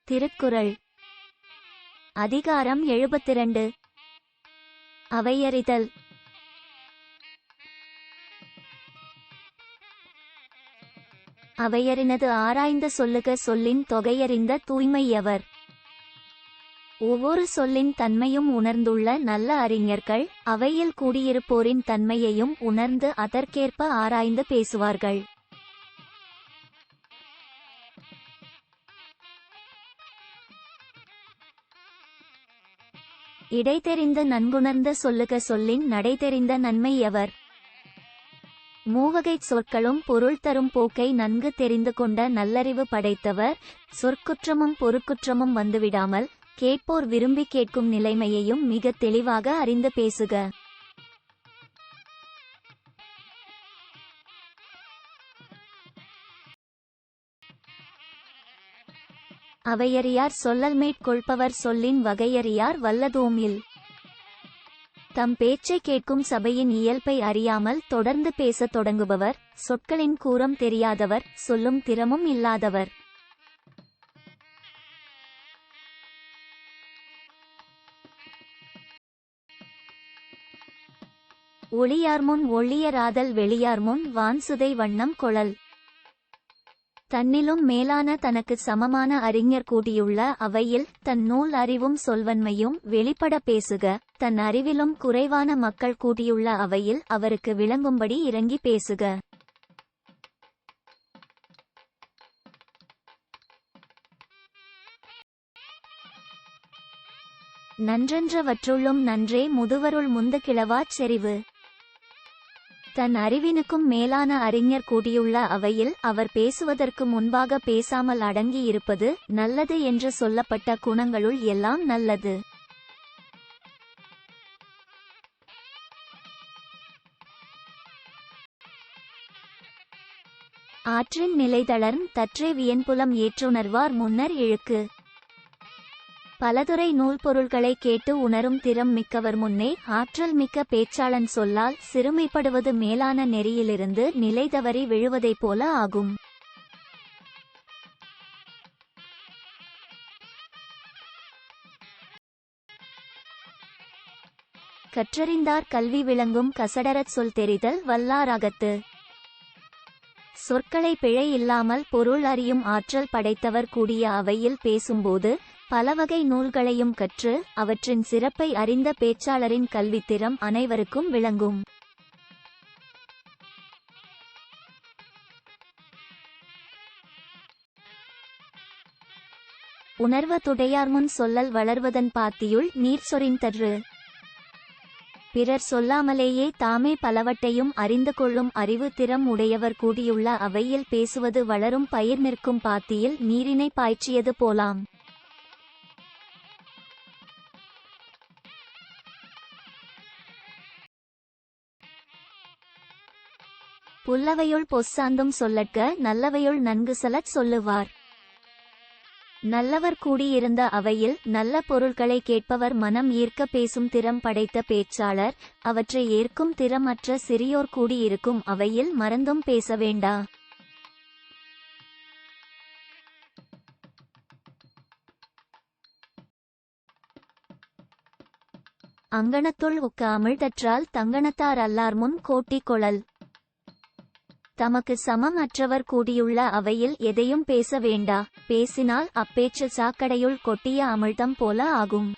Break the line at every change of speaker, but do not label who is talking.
திருக்குறள் அதிகாரம் 72. அவையறிதல். அவையறினது ஆராய்ந்த சொல்லுக சொல்லின் தொகையறிந்த தூய்மையவர். ஒவ்வொரு சொல்லின் தன்மையும் உணர்ந்துள்ள நல்ல அறிஞர்கள் அவையில் கூடியிருப்போரின் தன்மையையும் உணர்ந்து அதற்கேற்ப ஆராய்ந்து பேசுவார்கள். இடைதெரிந்த நன்குணர்ந்த சொல்லுக சொல்லின் நடைதெரிந்த நன்மையவர். மூவகைச் சொற்களும் பொருள் தரும் போக்கை நன்கு தெரிந்து கொண்ட நல்லறிவு படைத்தவர். சொற்குற்றமும் பொருட்குற்றமும் வந்துவிடாமல் கேட்போர் விரும்பி கேட்கும் நிலைமையையும் மிக தெளிவாக அறிந்து பேசுக. அவையறியார் சொல்லல் மேற்கொள்பவர் சொல்லின் வகையறியார் வல்லதோமில். தம் பேச்சை கேட்கும் சபையின் இயல்பை அறியாமல் தொடர்ந்து பேசத் தொடங்குபவர் சொற்களின் கூறம் தெரியாதவர், சொல்லும் திறமும் இல்லாதவர். ஒளியார்முன் ஒள்ளியராதல் வெளியார்முன் வான்சுதை வண்ணம் கொளல். தன்னிலும் மேலான தனக்கு சமமான அறிஞர் கூடியுள்ள அவையில் தன் நூல் அறிவும் சொல்வன்மையும் வெளிப்பட பேசுக. தன் அறிவிலும் குறைவான மக்கள் கூடியுள்ள அவையில் அவருக்கு விளங்கும்படி இறங்கி பேசுக. நன்றென்றவற்றுள்ளும் நன்றே முதுவருள் முந்து கிளவாச் செறிவு. தன் அறிவினுக்கும் மேலான அறிஞர் கூடியுள்ள அவையில் அவர் பேசுவதற்கு முன்பாக பேசாமல் அடங்கி இருப்பது நல்லது என்று சொல்லப்பட்ட குணங்களுள் எல்லாம் நல்லது. ஆற்றின் நிலைதளர்ந் தற்றே வியன்புலம் ஏற்றுணர்வார் முன்னர் இழுக்கு. பலதுறை நூல் பொருள்களை கேட்டு உணரும் திறம் மிக்கவர் முன்னே ஆற்றல் மிக்க பேச்சாளன் சொல்லால் சிறுமைப்படுவது மேலான நெறியிலிருந்து நிலை தவறி விழுவதைப் போல ஆகும். கற்றறிந்தார் கல்வி விளங்கும் கசடரச் சொல் தெரிதல் வல்லாராகத்து. சொற்களை பிழை இல்லாமல் பொருள் அறியும் ஆற்றல் படைத்தவர் கூடிய அவையில் பேசும்போது பலவகை நூல்களையும் கற்று அவற்றின் சிறப்பை அறிந்த பேச்சாளரின் கல்வித்திறம் அனைவருக்கும் விளங்கும். உணர்வதுடையார்முன் சொல்லல் வளர்வதன் பாத்தியுள் நீர் சொரிந்தற்று. பிறர் சொல்லாமலேயே தாமே பலவற்றையும் அறிந்து கொள்ளும் அறிவு திறம் உடையவர் கூடியுள்ள அவையில் பேசுவது வளரும் பயிர் நிற்கும் பாத்தியில் நீரினை பாய்ச்சியது போலாம். புல்லவையுள் பொஸ்சாந்தும் சொல்லற்க நல்லவையுள் நன்கு செலச் சொல்லுவார். நல்லவர் கூடியிருந்த அவையில் நல்ல பொருள்களை கேட்பவர் மனம் ஈர்க்க பேசும் திறம் படைத்த பேச்சாளர். அவற்றை ஏற்கும் திறம் அற்ற சிறியோர் கூடியிருக்கும் அவையில் மறந்தும் பேச வேண்டா. அங்கணத்துள் உக்க அமிழ்தற்றால் தங்கணத்தார் அல்லார்முன் கோட்டி கொளல். தமக்கு சமம் அற்றவர் கூடியுள்ள அவையில் எதையும் பேச வேண்டா. பேசினால் அப்பேச்சு சாக்கடையுள் கொட்டிய அமிழ்தம் போல ஆகும்.